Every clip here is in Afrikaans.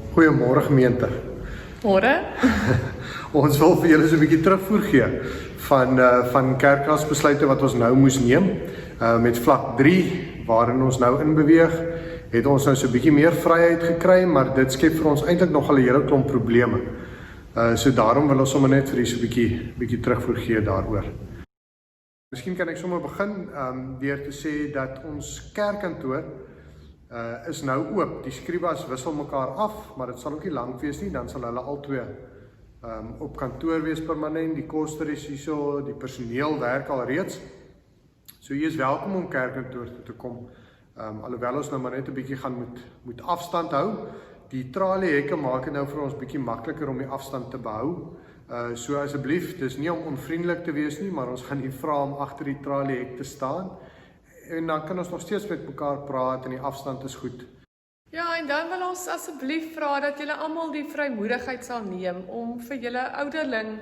Goeiemôre gemeente. Môre. Ons wil vir julle so 'n bietjie terugvoer gee van kerkraadsbesluite wat ons nou moes neem. Met vlak 3 waarin ons nou inbeweeg, het ons nou so 'n bietjie meer vryheid gekry, maar dit skep vir ons eintlik nogal 'n hele klomp probleme. So daarom wil ons sommer net vir julle so 'n bietjie terugvoer gee daaroor. Miskien kan ek sommer begin deur te sê dat ons kerkkantoor is nou oop. Die skribas wissel mekaar af, maar dit sal ook nie lank wees nie, dan sal hulle albei op kantoor wees permanent. Die koster is hierso, die personeel werk al reeds. So jy is welkom om kerkkantoor toe te kom. Alhoewel ons nou maar net 'n bietjie gaan moet afstand hou. Die traliehekke maak dit nou vir ons bietjie makliker om die afstand te behou. So asseblief, dis nie om onvriendelik te wees nie, maar ons gaan nie vra om agter die traliehek te staan. En dan kan ons nog steeds met mekaar praat en die afstand is goed. Ja, en dan wil ons asseblief vra dat julle almal die vrymoedigheid sal neem om vir julle ouderling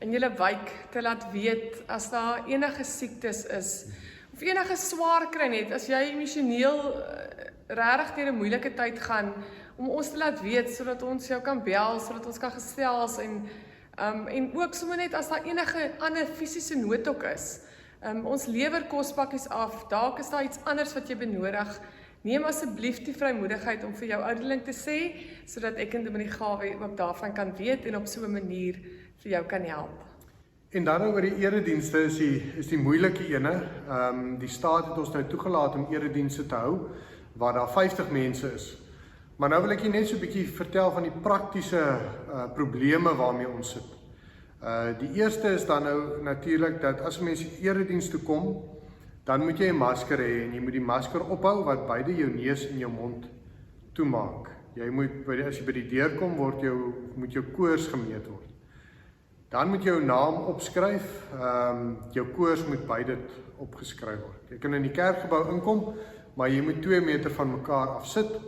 in julle wijk te laat weet as daar enige siektes is of enige swaar kry net, as jy emosioneel regtig deur 'n moeilike tyd gaan, om ons te laat weet sodat ons jou kan bel, sodat ons kan gesels en ook sommer net as daar enige ander fisiese nood ook is. Ons lewer kospakkies af, dalk is daar iets anders wat jy benodig. Neem asseblief die vrymoedigheid om vir jou ouderling te sê, sodat ek en Dominee Gawie ook daarvan kan weet en op so 'n manier vir jou kan help. En dan oor die eredienste is die moeilike ene. Die staat het ons nou toegelaat om eredienste te hou, waar daar 50 mense is. Maar nou wil ek jy net so 'n bietjie vertel van die praktiese probleme waarmee ons sit. Die eerste is dan nou natuurlik dat as mense erediens toe kom, dan moet jy 'n masker hê en jy moet die masker ophou wat beide jou neus en jou mond toemaak. Jy moet, as jy by die deur kom, moet jou koors gemeet word. Dan moet jou naam opskryf, jou koors moet by dit opgeskryf word. Jy kan in die kerkgebou inkom, maar jy moet 2 meter van mekaar af sit.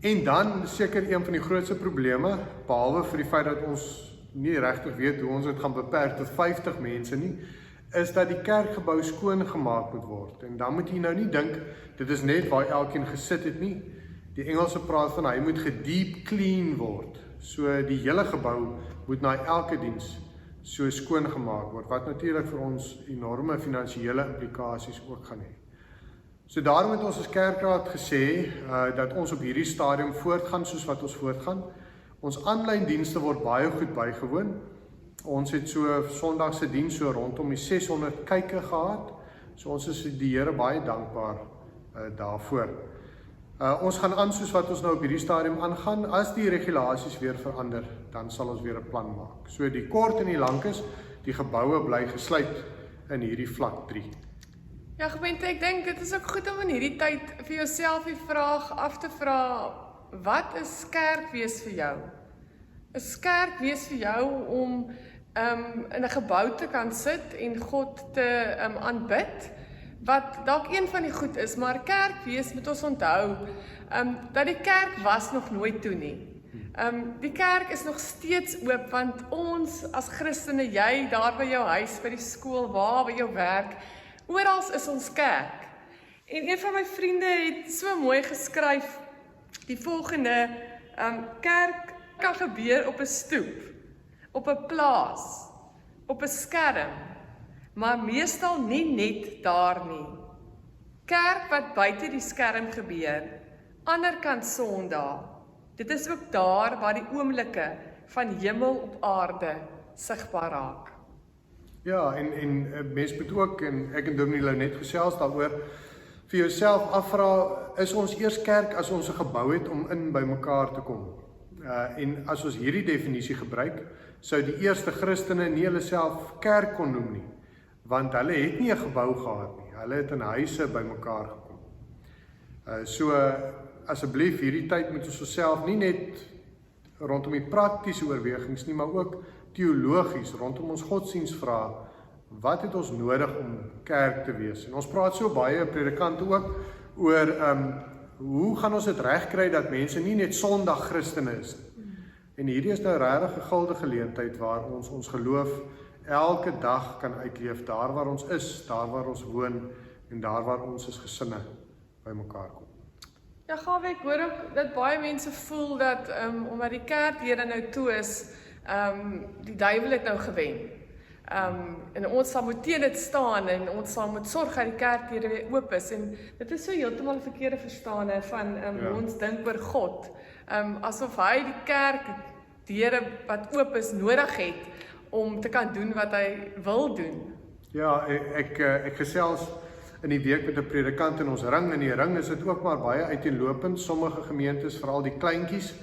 En dan seker een van die grootste probleme, behalwe vir die feit dat ons nie regtig weet hoe ons dit gaan beperk tot 50 mense nie, is dat die kerkgebou skoon gemaak moet word. En dan moet jy nou nie dink, dit is net waar elkeen gesit het nie. Die Engelse praat van, hy moet gedeep clean word. So die hele gebou moet na elke diens so skoon gemaak word, wat natuurlik vir ons enorme finansiële implikasies ook gaan hê. So daarom het ons as kerkraad gesê, dat ons op hierdie stadium voortgaan soos wat ons voortgaan. Ons aanlyn dienste word baie goed bygewoon. Ons het so Sondagse diens so rondom die 600 kykke gehad. So ons is die Here baie dankbaar daarvoor. Ons gaan aan soos wat ons nou op hierdie stadium aangaan. As die regulasies weer verander, dan sal ons weer 'n plan maak. So die kort en die lank is, die geboue bly gesluit in hierdie vlak 3. Ja, gemeente, ek dink dit is ook goed om in hierdie tyd vir jouself die vraag af te vra, wat is kerk wees vir jou? Is kerk wees vir jou om in 'n gebou te kan sit en God te aanbid? Wat dalk een van die goed is, maar kerk wees moet ons onthou, dat die kerk was nog nooit toe nie. Die kerk is nog steeds oop, want ons as Christene, jy daar by jou huis, by die skool, waar, by jou werk, oral is ons kerk. En een van my vriende het so mooi geskryf, die volgende, kerk kan gebeur op 'n stoep, op 'n plaas, op 'n skerm, maar meestal nie net daar nie. Kerk wat buite die skerm gebeur, anderkant Sondag, dit is ook daar waar die oomblikke van hemel op aarde sigbaar raak. Ja, en mens moet ook, en ek en Dominee Lou net gesels daaroor, vir jouself afvra, is ons eers kerk as ons 'n gebou het om in by mekaar te kom? En as ons hierdie definisie gebruik, sou die eerste Christene nie hulle self kerk kon noem nie, want hulle het nie 'n gebou gehad nie, hulle het in huise by mekaar gekom. So asseblief, hierdie tyd moet ons osself nie net rondom die praktiese oorwegings nie, maar ook teologies rondom ons godsdiens vra, wat het ons nodig om kerk te wees? En ons praat so baie predikante ook oor hoe gaan ons dit regkry dat mense nie net Sondag Christene is nie. En hierdie is nou regtig 'n guldige geleentheid waar ons geloof elke dag kan uitleef, daar waar ons is, daar waar ons woon en daar waar ons as gesinne by mekaar kom. Ja, Gawie, ek hoor ook dat baie mense voel dat omdat die kerkdeure nou toe is, die duiwel het nou gewen. En ons sal moet teen dit staan en ons sal moet sorg dat die kerkdeure weer oop is. En dit is so heeltemal 'n verkeerde verstaane van hoe ons dink oor God. Asof hy die kerkdeure wat oop is nodig het om te kan doen wat hy wil doen. Ja, ek gesels in die week met 'n predikant in ons ring. In die ring is dit ook maar baie uiteenlopend. Sommige gemeentes, veral die kleintjies,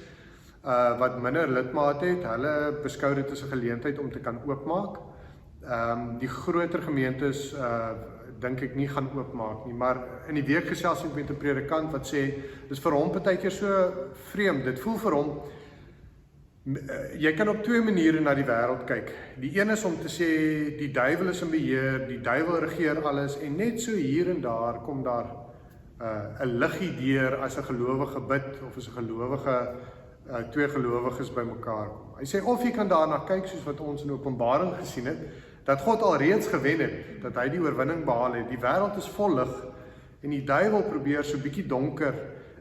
wat minder lidmate het, hulle beskou dit as 'n geleentheid om te kan oopmaak. Die groter gemeentes dink ek nie gaan oopmaak nie, maar in die week gesels ek met 'n predikant wat sê dis vir hom partykeer so vreemd. Dit voel vir hom jy kan op twee maniere na die wêreld kyk. Die een is om te sê die duiwel is in beheer, die duiwel regeer alles en net so hier en daar kom daar 'n liggie deur as 'n gelowige bid of as 'n gelowige twee gelowiges bymekaar kom. Hy sê of jy kan daarna kyk soos wat ons in Openbaring gesien het, dat God alreeds gewen het, dat hy die oorwinning behaal het. Die wêreld is vol lig en die duiwel probeer so bietjie donker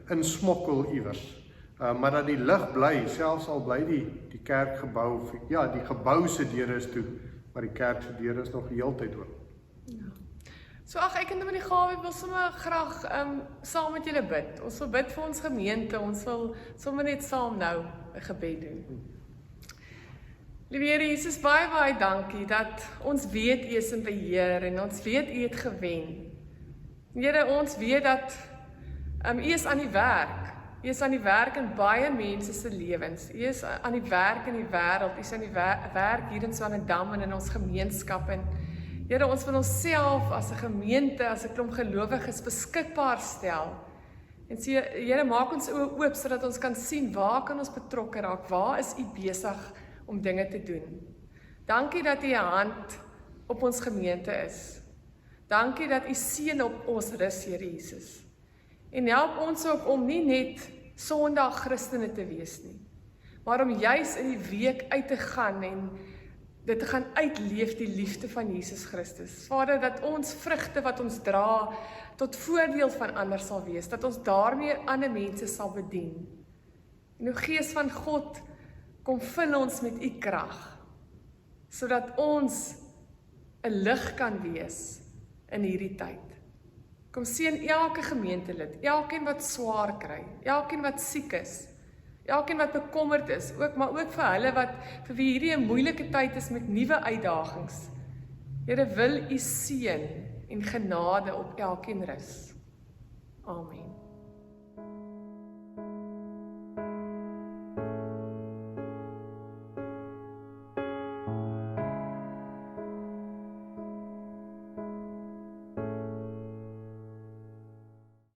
insmokkel iewers. Maar dat die lig bly, selfs al bly die kerkgebou, ja, die gebou se deure is toe, maar die kerk se deure is nog die hele tyd oop. Ja. So ek en die Gawie wil sommer graag saam met julle bid. Ons wil bid vir ons gemeente, ons wil sommer net saam nou 'n gebed doen. Liewe Here Jesus, baie dankie dat ons weet U is in beheer en ons weet U het gewen. Here, ons weet dat U is aan die werk. U is aan die werk in baie mense se lewens. U is aan die werk in die wêreld. U is aan die werk hier in Swanedamme en in ons gemeenskap. En Here, ons wil onsself as 'n gemeente, as 'n klomp gelowiges beskikbaar stel. En sê, Here, maak ons oë oop sodat ons kan sien waar kan ons betrokke raak? Waar is U besig om dinge te doen? Dankie dat U 'n hand op ons gemeente is. Dankie dat U seën op ons rus, Here Jesus. En help ons ook om nie net Sondag Christene te wees nie, maar om juis in die week uit te gaan en dit te gaan uitleef die liefde van Jesus Christus. Vader, dat ons vrugte wat ons dra tot voordeel van ander sal wees, dat ons daarmee ander mense sal bedien. En o Gees van God, kom vul ons met U krag, sodat ons 'n lig kan wees in hierdie tyd. Kom seën elke gemeentelid, elkeen wat swaar kry, elkeen wat siek is, elkeen wat bekommerd is, maar ook vir hulle vir wie hierdie 'n moeilike tyd is met nuwe uitdagings. Here, wil U seën en genade op elkeen rus. Amen.